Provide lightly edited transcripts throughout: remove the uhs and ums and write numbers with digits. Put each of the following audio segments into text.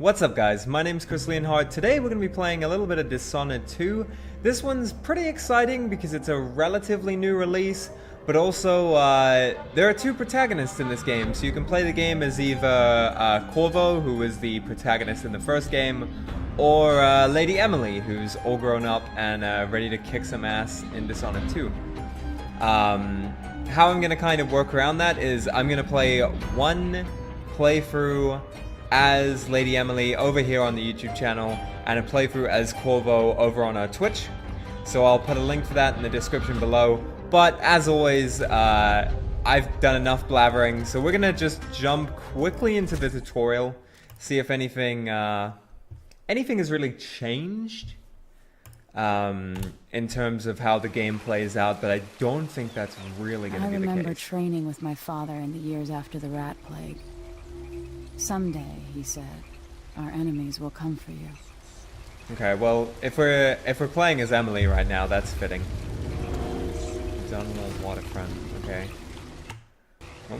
What's up guys, my name's Cryss Leonhart. Today we're going to be playing a little bit of Dishonored 2. This one's pretty exciting because it's a relatively new release, but also there are two protagonists in this game, so you can play the game as either Corvo, who was the protagonist in the first game, or Lady Emily, who's all grown up and ready to kick some ass in Dishonored 2. How I'm going to kind of work around that is I'm going to play one playthrough as Lady Emily over here on the YouTube channel, and a playthrough as Corvo over on our Twitch. So I'll put a link for that in the description below. But as always, I've done enough blabbering, so we're gonna just jump quickly into the tutorial, see if anything has really changed in terms of how the game plays out. But I don't think that's really gonna be the case. I remember training with my father in the years after the rat plague. Someday, he said, our enemies will come for you. Okay, well, if we're playing as Emily right now, that's fitting. Dunwall waterfront. Okay. Oh.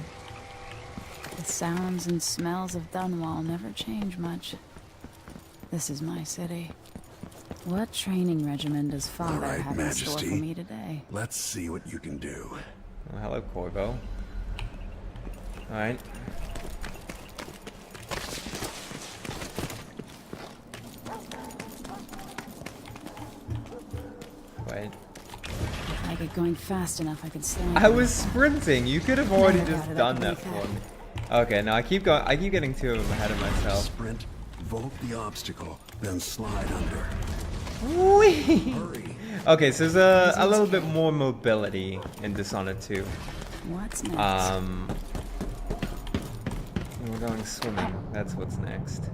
The sounds and smells of Dunwall never change much. This is my city. What training regimen does Father have in store for me today? Let's see what you can do. Well, hello, Corvo. All right. Wait. If I get going fast enough, I could stand. I was sprinting. You could have already just done that for me. Okay, now I keep going. I keep getting two of them ahead of myself. Sprint, vault the obstacle, then slide under. Whee! Hurry. Okay, so there's a little bit more mobility in Dishonored 2. What's next? We're going swimming. That's what's next.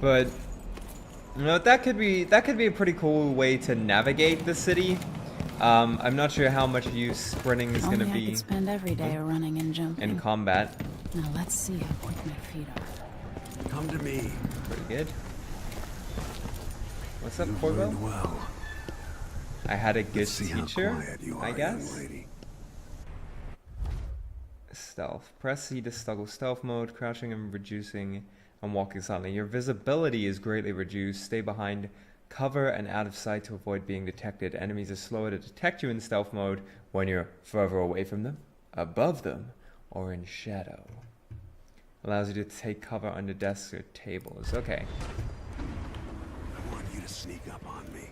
But you know, that could be a pretty cool way to navigate the city. I'm not sure how much use sprinting is going to be. I could spend every day running and jumping in combat. Now let's see how quick my feet are. Come to me. Pretty good. What's up, You've Corvo? learned well. I had a good Let's see teacher, how quiet you are, I guess. young lady. Stealth. Press C to toggle stealth mode, crouching and reducing and walking silently. Your visibility is greatly reduced. Stay behind cover and out of sight to avoid being detected. Enemies are slower to detect you in stealth mode when you're further away from them, above them, or in shadow. Allows you to take cover under desks or tables. Okay. I want you to sneak up on me,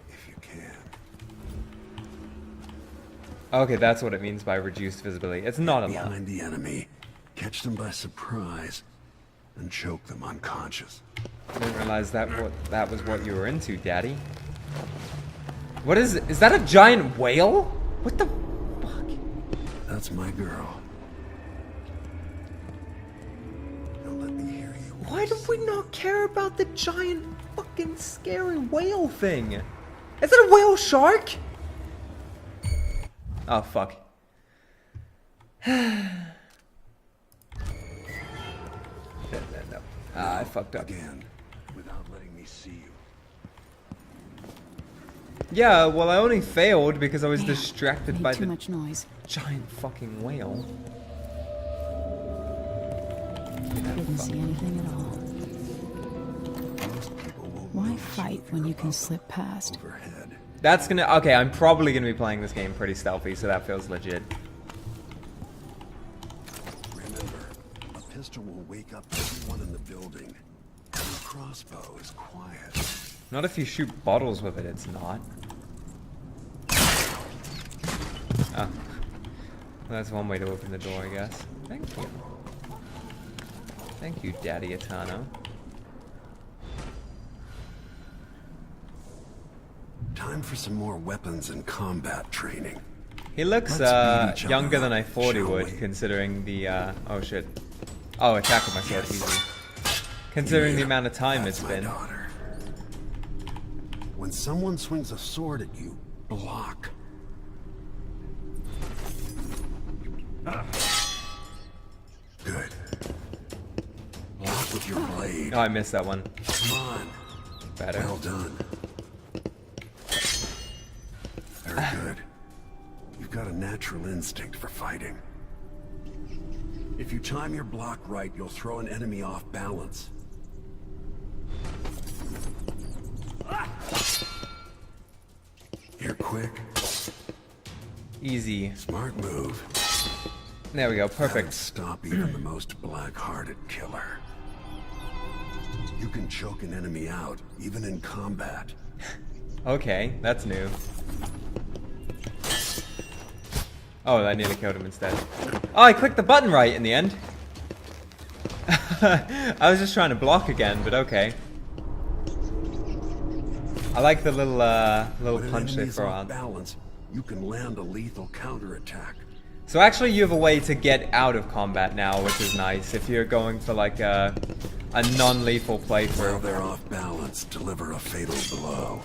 if you can. Okay, that's what it means by reduced visibility. It's not a lot. Behind the enemy, catch them by surprise, and choke them unconscious. I didn't realize that was what you were into, Daddy. What is that a giant whale? What the fuck? That's my girl. Don't let me hear you. Why do we not care about the giant fucking scary whale thing? Is it a whale shark? Oh fuck. No. I fucked up. Again, without letting me see you. Yeah, well I only failed because I was Man, distracted by too the much noise. giant fucking whale. Didn't see anything at all. Most people won't Why notice fight if when you're you can slip past? overhead. That's gonna... Okay, I'm probably gonna be playing this game pretty stealthy, so that feels legit. Remember, a pistol will wake up everyone in the building. And a crossbow is quiet. Not if you shoot bottles with it, it's not. Oh. That's one way to open the door, I guess. Thank you. Thank you, Daddy Atano. Time for some more weapons and combat training. He looks Let's beat each other younger than I up, thought he shall would, we? considering the oh shit. Oh, attack with my sword easy. Considering the amount of time That's it's my been. daughter. When someone swings a sword at you, block. Good. Block with your blade. Oh, I missed that one. Come on. Better. Well done. natural instinct for fighting. If you time your block right, you'll throw an enemy off balance. Here, quick. Easy. Smart move. There we go, That'd perfect. stop even the most black-hearted killer. You can choke an enemy out, even in combat. Okay, that's new. Oh, I nearly killed him instead. Oh, I clicked the button right in the end. I was just trying to block again, but okay. I like the little When punch an they enemy's throw off out. balance, you can land a lethal counterattack. So actually you have a way to get out of combat now, which is nice if you're going for like a non-lethal While playthrough. they're off balance, deliver a fatal blow.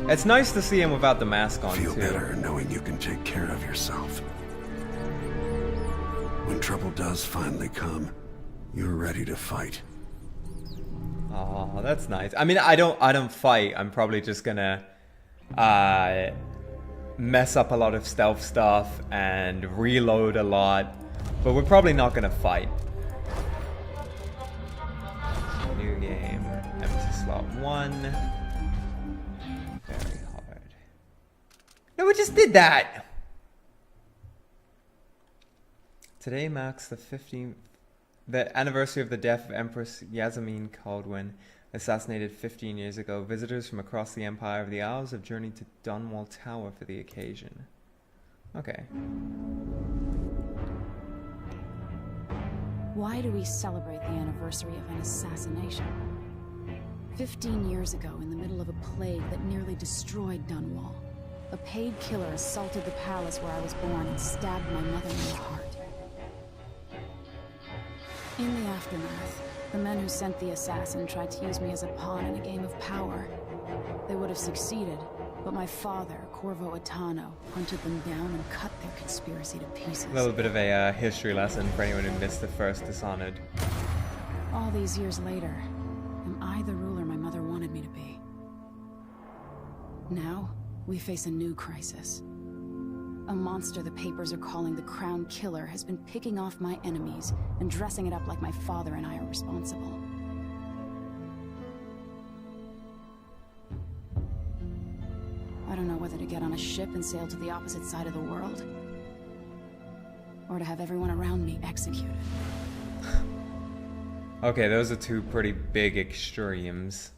It's nice to see him without the mask on Feel too. better knowing you can take care of yourself. When trouble does finally come, you're ready to fight. Oh, that's nice. I mean, I don't fight. I'm probably just gonna mess up a lot of stealth stuff and reload a lot, but we're probably not gonna fight. New game, empty slot 1. Very hard. No, we just did that. Today marks the anniversary of the death of Empress Yasmin Caldwin, assassinated 15 years ago. Visitors from across the Empire of the Isles have journeyed to Dunwall Tower for the occasion. Okay. Why do we celebrate the anniversary of an assassination? 15 years ago, in the middle of a plague that nearly destroyed Dunwall, a paid killer assaulted the palace where I was born and stabbed my mother in the heart. In the aftermath, the men who sent the assassin tried to use me as a pawn in a game of power. They would have succeeded, but my father, Corvo Atano, hunted them down and cut their conspiracy to pieces. A little bit of a history lesson for anyone who missed the first Dishonored. All these years later, am I the ruler my mother wanted me to be? Now, we face a new crisis. A monster the papers are calling the Crown Killer has been picking off my enemies and dressing it up like my father and I are responsible. I don't know whether to get on a ship and sail to the opposite side of the world, or to have everyone around me executed. Okay, those are two pretty big extremes.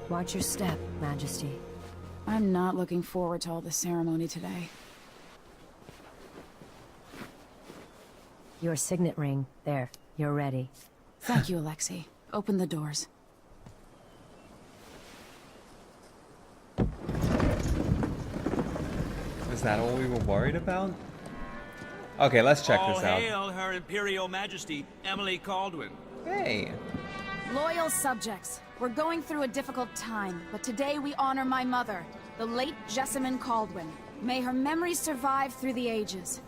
Watch your step, Majesty. I'm not looking forward to all the ceremony today. Your signet ring. There. You're ready. Thank you, Alexei. Open the doors. Is that all we were worried about? Okay, let's check this out. Hail Her Imperial Majesty, Emily Caldwin. Hey. Loyal subjects, we're going through a difficult time, but today we honor my mother, the late Jessamine Caldwin. May her memory survive through the ages.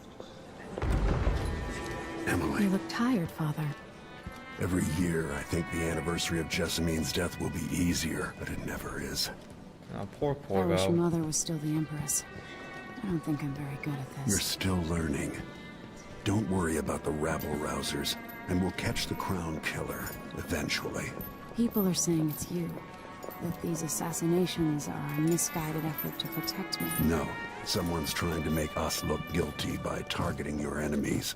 Emily, You look tired, Father. every year I think the anniversary of Jessamine's death will be easier, but it never is. Oh, poor I wish Porvo. Mother was still the Empress. I don't think I'm very good at You're this. still learning. Don't worry about the rabble-rousers, and we'll catch the Crown Killer, eventually. People are saying it's you. That these assassinations are a misguided effort to protect me. No, someone's trying to make us look guilty by targeting your enemies.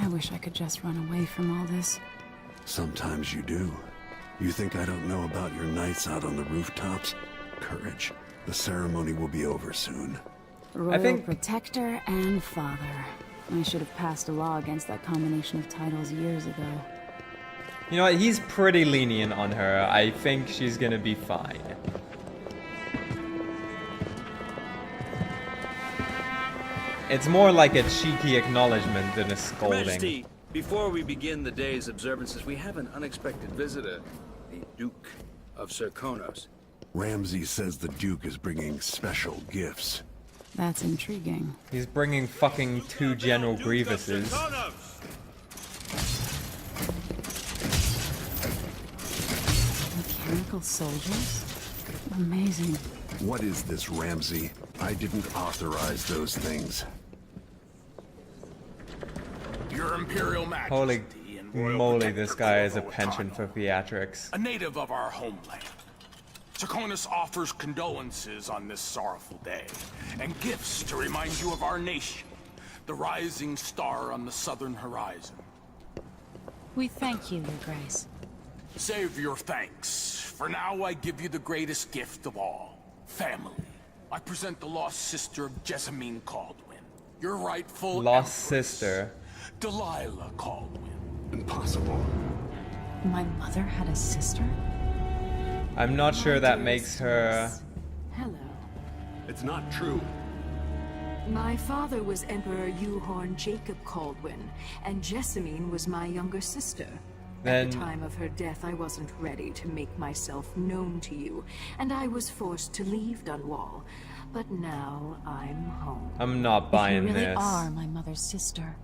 I wish I could just run away from all this. Sometimes you do. You think I don't know about your nights out on the rooftops? Courage. The ceremony will be over soon. Royal think- Protector and Father. I should have passed a law against that combination of titles years ago. You know what? He's pretty lenient on her. I think she's gonna be fine. It's more like a cheeky acknowledgement than a scolding. Majesty, before we begin the day's observances, we have an unexpected visitor, the Duke of Serkonos. Ramsey says the Duke is bringing special gifts. That's intriguing. He's bringing fucking 2 General Grievuses. Mechanical soldiers? Amazing. What is this, Ramsey? I didn't authorize those things. Your Imperial Majesty Holy and Royal moly, Protector this guy is a Corvo penchant for Attano, theatrics. a native of our homeland. Draconis offers condolences on this sorrowful day, and gifts to remind you of our nation, the rising star on the southern horizon. We thank you, Your Grace. Save your thanks. For now, I give you the greatest gift of all, family. I present the lost sister of Jessamine Caldwin, your rightful Lost Empress, sister. Delilah Caldwin. Impossible. My mother had a sister? I'm not sure that makes her... Hello. It's not true. My father was Emperor Euhorn Jacob Caldwin, and Jessamine was my younger sister. Then... At the time of her death, I wasn't ready to make myself known to you, and I was forced to leave Dunwall. But now I'm home. I'm not buying You really this. are my mother's sister.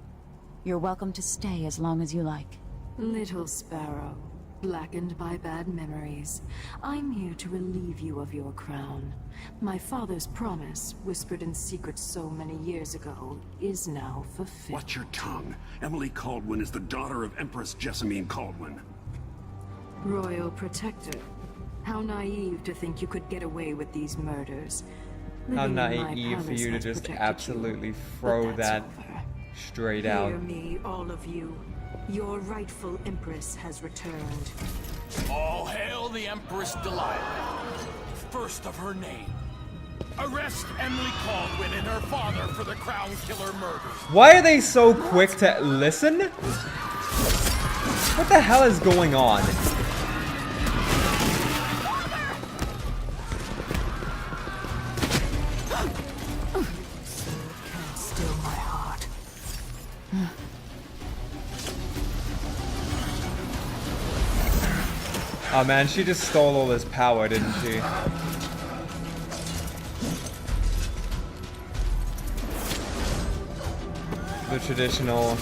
You're welcome to stay as long as you like. Little sparrow, blackened by bad memories, I'm here to relieve you of your crown. My father's promise, whispered in secret so many years ago, is now fulfilled. Watch your tongue. Emily Caldwin is the daughter of Empress Jessamine Caldwin. Royal Protector, how naive to think you could get away with these murders. How Living in my naive for palace you to has just protected absolutely you, throw but that's that over. straight out. Hear me, all of you. Your rightful Empress has returned. All hail the Empress Delilah, first of her name. Arrest Emily Caldwin and her father for the Crown Killer murders. Why are they so quick to listen? What the hell is going on? Can't still my heart. Oh man, she just stole all his power, didn't she? The traditional,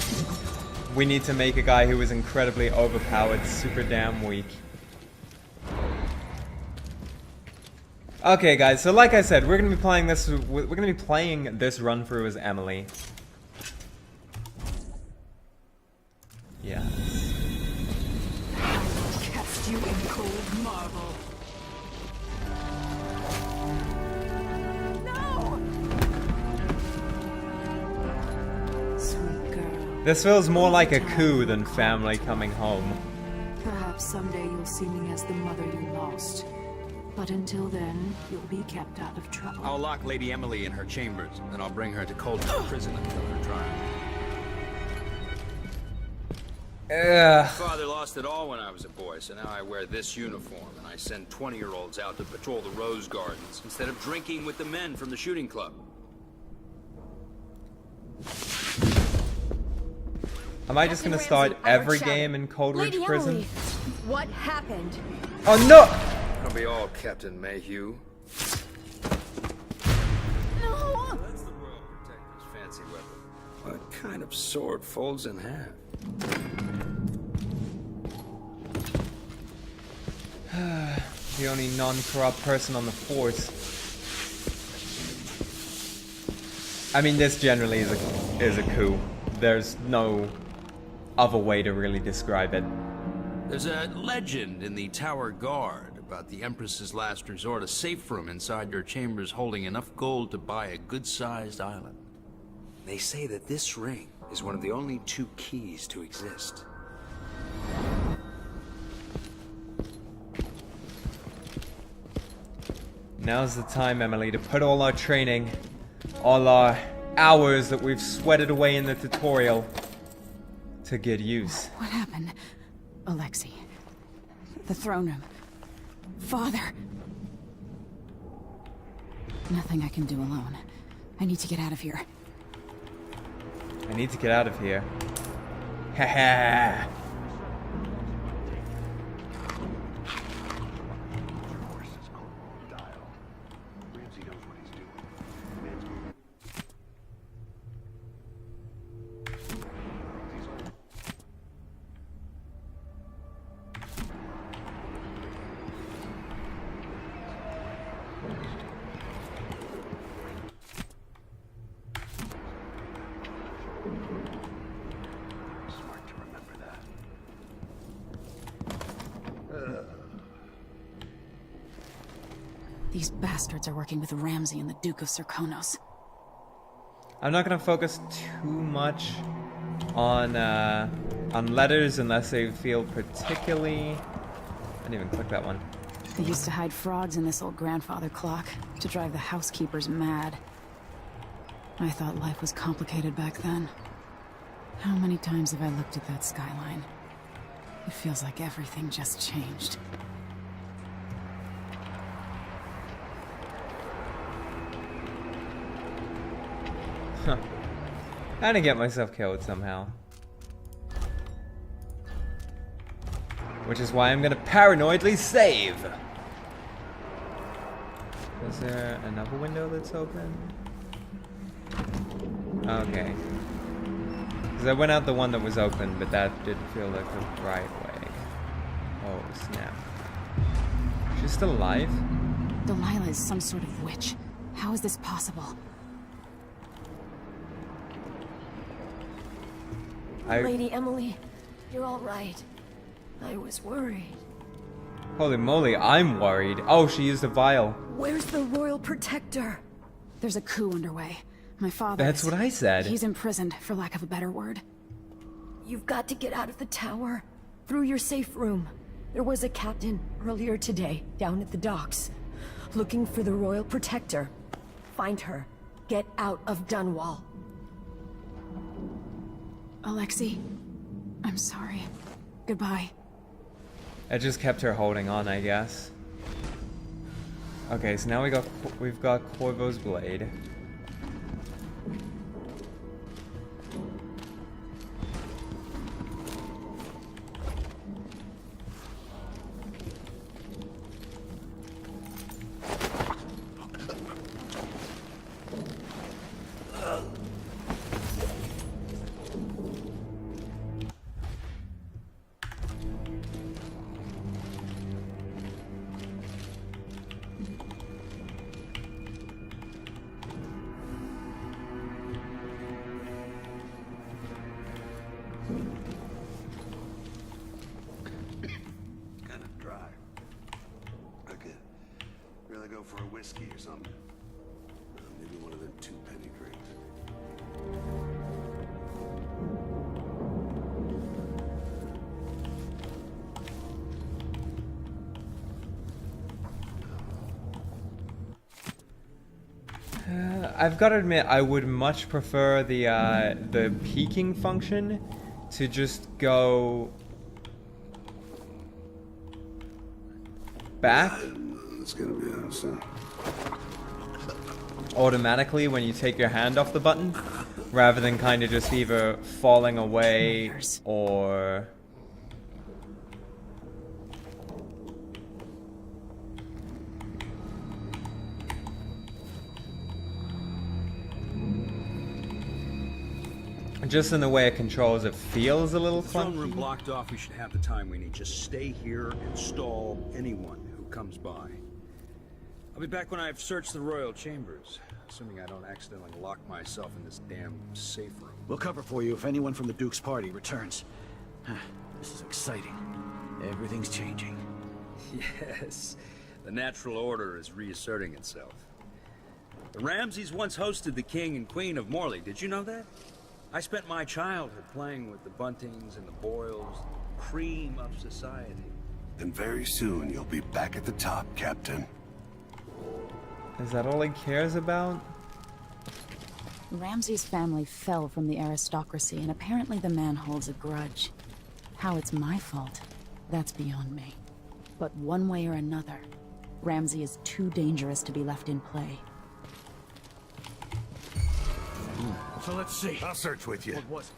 we need to make a guy who is incredibly overpowered super damn weak. Okay guys, so like I said, we're gonna be playing this run through as Emily. Yeah. Cast you in cold marble. No! Sweet girl. This feels more like a coup than family coming home. Perhaps someday you'll see me as the mother you lost. But until then, you'll be kept out of trouble. I'll lock Lady Emily in her chambers, then I'll bring her to Coldstream Prison until her trial. Ugh. Father lost it all when I was a boy, so now I wear this uniform, and I send 20-year-olds out to patrol the Rose Gardens instead of drinking with the men from the shooting club. Am I just gonna start every game in Coldridge Lady Prison? Emily, what happened? Oh no! Don't be all Captain Mayhew. No! That's the Royal Protector's fancy weapon. What kind of sword folds in half? The only non-corrupt person on the force. I mean, this generally is a coup. There's no other way to really describe it. There's a legend in the Tower Guard about the Empress's last resort, a safe room inside your chambers holding enough gold to buy a good-sized island. They say that this ring is one of the only 2 keys to exist. Now's the time, Emily, to put all our training, all our hours that we've sweated away in the tutorial, to good use. What happened? Alexei. The throne room. Father. Nothing I can do alone. I need to get out of here. I need to get out of here. Haha. These bastards are working with Ramsay and the Duke of Serkonos. I'm not gonna focus too much on letters unless they feel particularly... I didn't even click that one. They used to hide frogs in this old grandfather clock to drive the housekeepers mad. I thought life was complicated back then. How many times have I looked at that skyline? It feels like everything just changed. Huh. I'm gonna get myself killed somehow. Which is why I'm gonna paranoidly save. Is there another window that's open? Okay. Because I went out the one that was open, but that didn't feel like the right way. Oh, snap. She's still alive? Delilah is some sort of witch. How is this possible? Lady Emily, you're all right. I was worried. Holy moly, I'm worried. Oh, she used a vial. Where's the Royal Protector? There's a coup underway. My father That's what I said. He's imprisoned, for lack of a better word. You've got to get out of the tower. Through your safe room. There was a captain earlier today, down at the docks. Looking for the Royal Protector. Find her. Get out of Dunwall. Alexei, I'm sorry. Goodbye. I just kept her holding on, I guess. Okay, so now we've got Corvo's blade. For a whiskey or something. Maybe one of them 2-penny drinks. I've got to admit, I would much prefer the peeking function to just go back. It's gonna be awesome. Automatically when you take your hand off the button, rather than kind of just either falling away or... Just in the way it controls, it feels a little The throne room clunky. blocked off. We should have the time we need. Just stay here and stall anyone who comes by. I'll be back when I've searched the royal chambers, assuming I don't accidentally lock myself in this damn safe room. We'll cover for you if anyone from the Duke's party returns. This is exciting. Everything's changing. Yes, the natural order is reasserting itself. The Ramsays once hosted the king and queen of Morley. Did you know that? I spent my childhood playing with the Buntings and the Boyles, the cream of society. And very soon you'll be back at the top, Captain. Is that all he cares about? Ramsay's family fell from the aristocracy, and apparently the man holds a grudge. How it's my fault, that's beyond me. But one way or another, Ramsay is too dangerous to be left in play. So let's see. I'll search with you. What was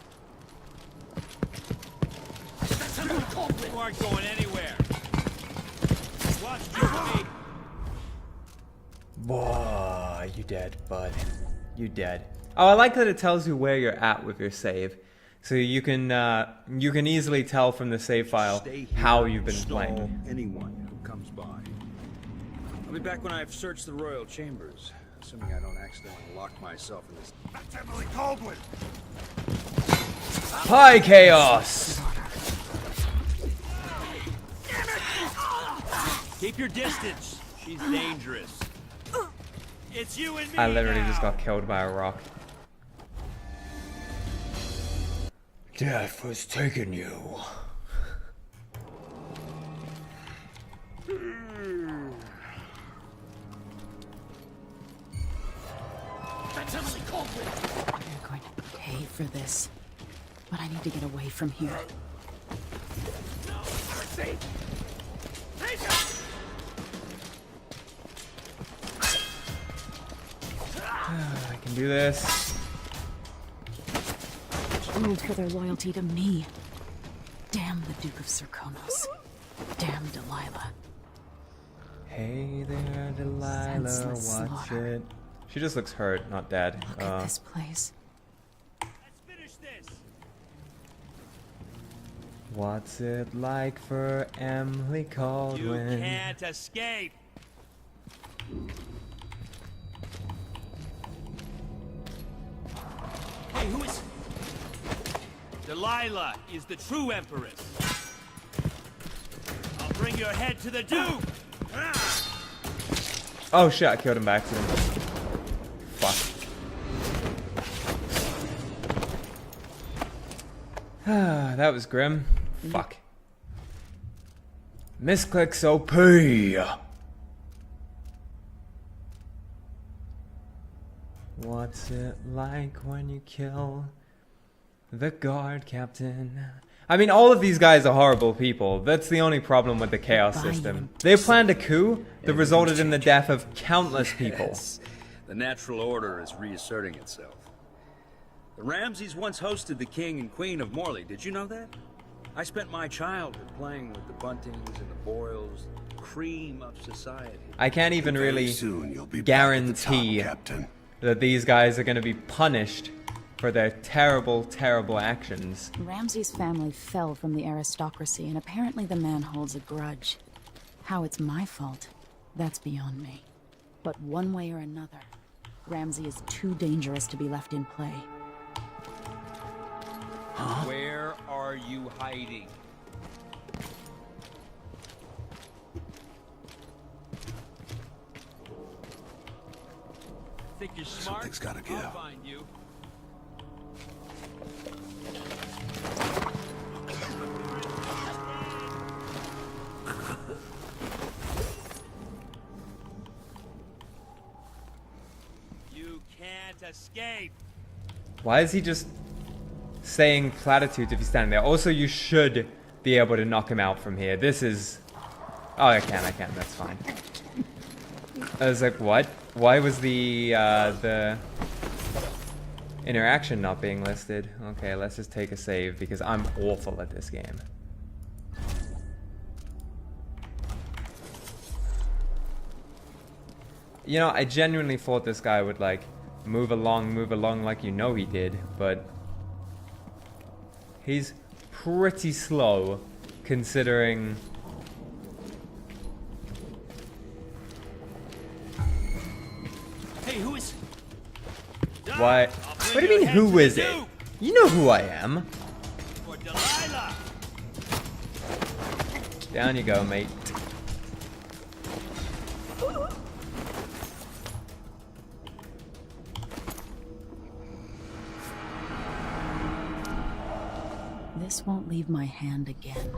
it? You aren't going anywhere. Watch your feet. Boy, you dead, bud. You dead. Oh, I like that it tells you where you're at with your save. So you can easily tell from the save file Stay here how you've been and stall playing. anyone who comes by. I'll be back when I've searched the royal chambers, assuming I don't accidentally lock myself in this. That's Emily Caldwell. Hi, Chaos! Keep your distance. She's dangerous. It's you and me. I literally now. just got killed by a rock. Death has taken you. That's Emily Coldwell. You're going to pay for this. But I need to get away from here. No, mercy. Take it. I can do this. Ruled for their loyalty to me. Damn the Duke of Serkonos. Damn Delilah. Hey there, Delilah, Senseless what's slaughter. it? She just looks hurt, not dead. Look at this place. Let's finish this. What's it like for Emily You Caldwin? can't escape. Hey, who is... Delilah is the true Empress. I'll bring your head to the Duke. Oh shit, I killed him by accident. Fuck. That was grim. Fuck. Misclicks OP. What's it like when you kill the guard captain? I mean, all of these guys are horrible people. That's the only problem with the chaos system. They planned a coup that resulted in the death of countless people. Yes. The natural order is reasserting itself. The Ramseys once hosted the king and queen of Morley. Did you know that? I spent my childhood playing with the Buntings and the Boyles, the cream of society. I can't even Very really soon you'll be guarantee back at the top, Captain. that these guys are going to be punished for their terrible, terrible actions. Ramsay's family fell from the aristocracy, and apparently the man holds a grudge. How it's my fault, that's beyond me. But one way or another, Ramsay is too dangerous to be left in play. Where are you hiding? Think you're smart? Something's gotta give. I'll find you. You can't escape. Why is he just saying platitudes if he's standing there? Also, you should be able to knock him out from here. This is... Oh, I can, that's fine. I was like, what? Why was the interaction not being listed? Okay, let's just take a save because I'm awful at this game. You know, I genuinely thought this guy would, like, move along like you know he did, but he's pretty slow considering... Hey, who is... Why? What do you mean, who is it? You know who I am. For Delilah. Down you go, mate. This won't leave my hand again.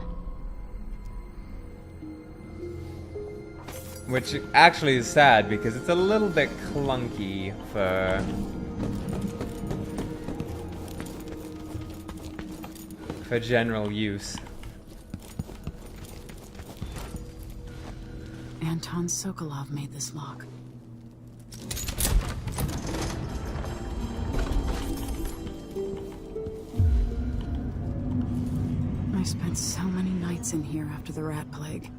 Which actually is sad because it's a little bit clunky for general use. Anton Sokolov made this lock. I spent so many nights in here after the rat plague.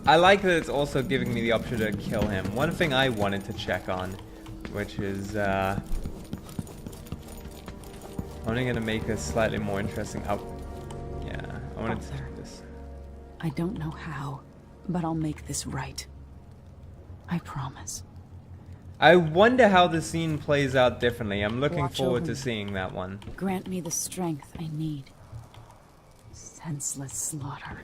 I like that it's also giving me the option to kill him. One thing I wanted to check on, which is only gonna make this slightly more interesting. Oh, yeah, I wanted to check this. I don't know how, but I'll make this right. I promise. I wonder how the scene plays out differently. I'm looking Watch forward over to me. seeing that one. Grant me the strength I need. senseless slaughter.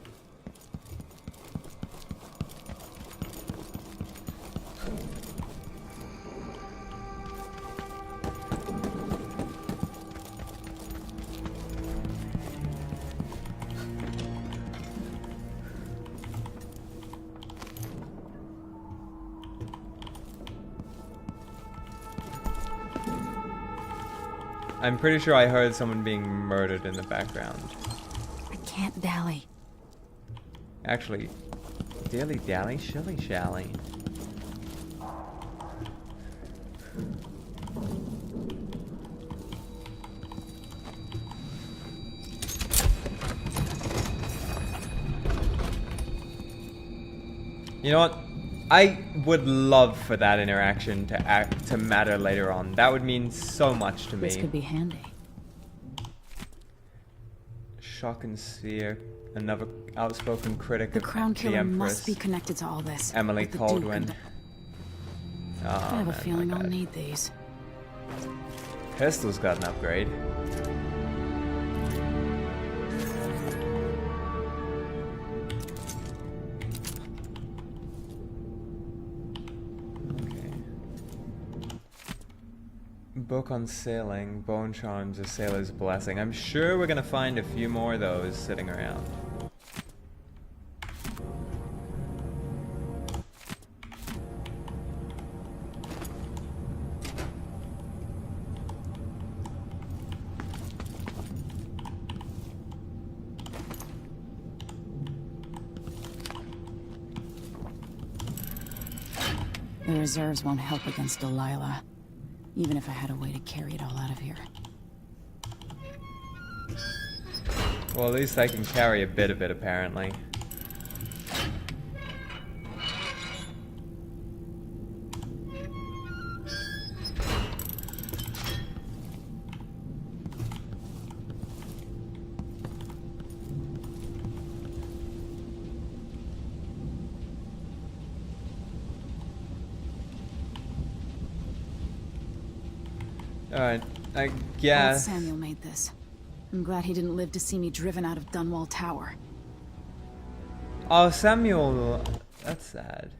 I'm pretty sure I heard someone being murdered in the background. I can't dally. Actually, dilly dally, shilly shally. You know what? I would love for that interaction to matter later on. That would mean so much to me. This could be handy. Shock and Sphere, another outspoken critic The of Crown the Killer Empress. must be connected to all this. Emily with the Duke Caldwin. and Oh, I have a man, feeling my I'll bad. need these. Pistol's got an upgrade. Okay. Book on sailing, bone charms, a sailor's blessing. I'm sure we're gonna find a few more of those sitting around. The reserves won't help against Delilah, even if I had a way to carry it all out of here. Well, at least I can carry a bit of it, apparently. Alright, I Old guess. Samuel made this. I'm glad he didn't live to see me driven out of Dunwall Tower. Oh, Samuel. That's sad.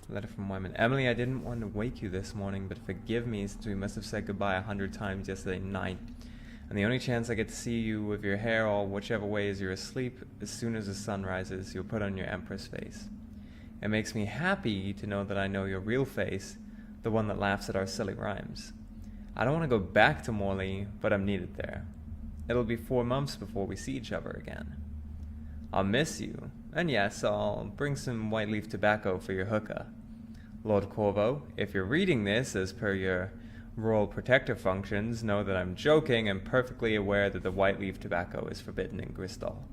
Letter from Wyman. Emily, I didn't want to wake you this morning, but forgive me since we must have said goodbye 100 times yesterday night. And the only chance I get to see you with your hair all whichever way as you're asleep, as soon as the sun rises, you'll put on your Empress face. It makes me happy to know that I know your real face, the one that laughs at our silly rhymes. I don't want to go back to Morley, but I'm needed there. It'll be 4 months before we see each other again. I'll miss you, and yes, I'll bring some white leaf tobacco for your hookah. Lord Corvo, if you're reading this as per your royal protector functions, know that I'm joking and perfectly aware that the white leaf tobacco is forbidden in Gristol.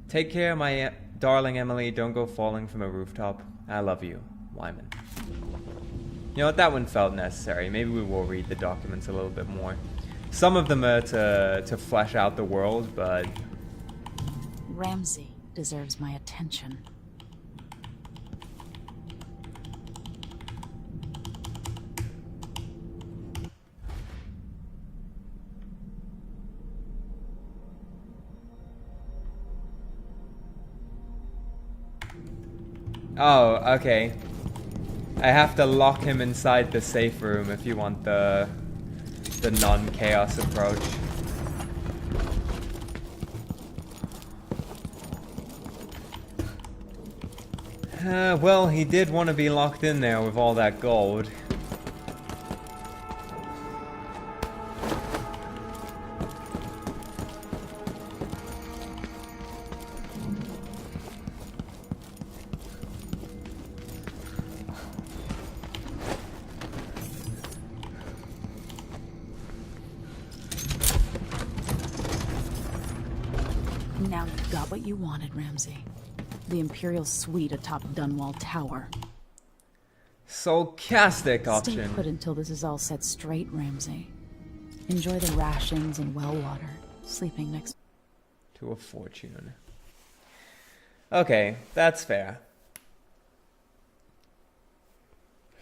Take care, my darling Emily. Don't go falling from a rooftop. I love you, Wyman. You know what? That one felt necessary. Maybe we will read the documents a little bit more. Some of them are to flesh out the world, but... Ramsay deserves my attention. Oh, okay. I have to lock him inside the safe room if you want the non-chaos approach. Well, he did want to be locked in there with all that gold. Now you got what you wanted, Ramsay. The Imperial suite atop Dunwall Tower. Sarcastic Stay option. put until this is all set straight, Ramsay. Enjoy the rations and well water, sleeping next... To a fortune. Okay, that's fair.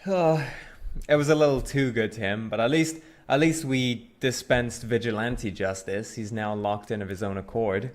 It was a little too good to him, but at least At least we dispensed vigilante justice. He's now locked in of his own accord.